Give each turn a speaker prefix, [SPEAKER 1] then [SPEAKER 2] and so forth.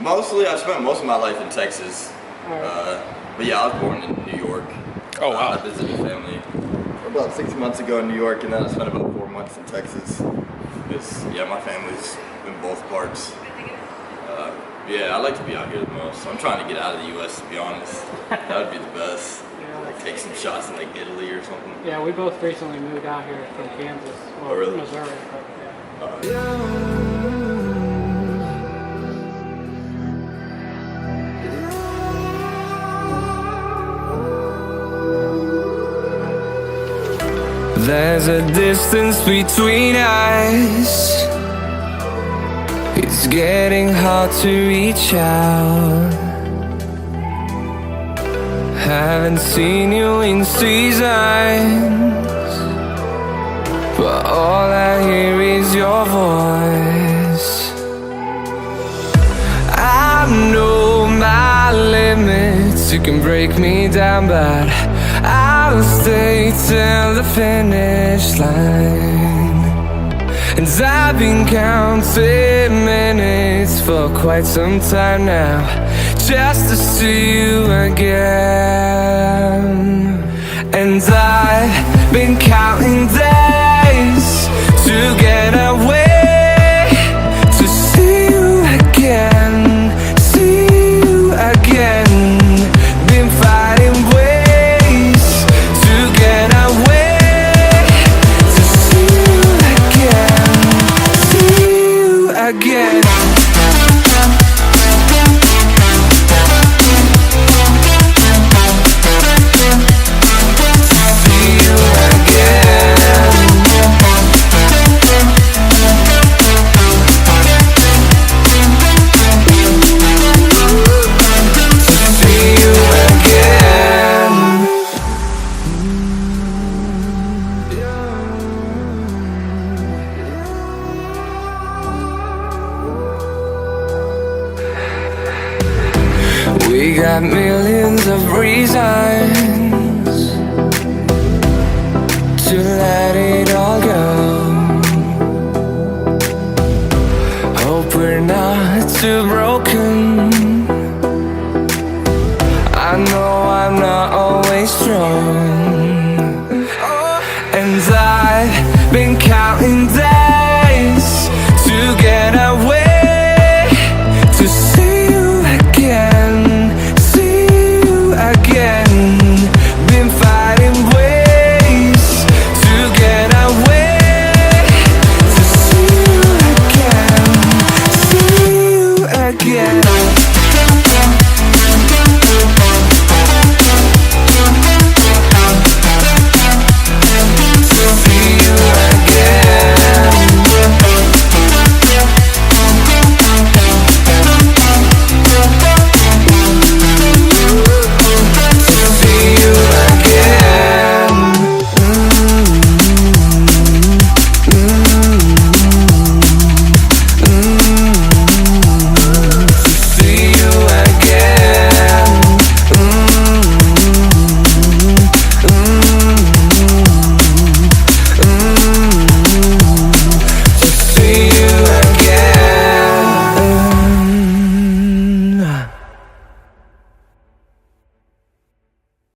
[SPEAKER 1] Mostly, I spent most of my life in Texas. But yeah, I was born in New York.
[SPEAKER 2] Oh wow.
[SPEAKER 1] I visited family about 6 months ago in New York, and then I spent about 4 months in Texas. Yeah, my family's in both parts. Yeah, I like to be out here the most. So I'm trying to get out of the U.S. to be honest. That would be the best.
[SPEAKER 3] Yeah.
[SPEAKER 1] Like take some shots in like Italy or something.
[SPEAKER 3] Yeah, we both recently moved out here from Kansas, well,
[SPEAKER 1] really?
[SPEAKER 3] Missouri, but yeah.
[SPEAKER 4] There's a distance between us. It's getting hard to reach out. Haven't seen you in seasons, but all I hear is your voice. I know my limits, you can break me down, but I'll stay till the finish line. And I've been counting minutes for quite some time now, just to see you again. And I've been counting days to get away, to see you again, see you again. Been fighting ways to get away, to see you again, see you again. We got millions of reasons to let it all go. Hope we're not too broken. I know I'm not always strong, and I've been counting days to get away, to see you again, see you again. Been fighting ways to get away, to see you again, see you again.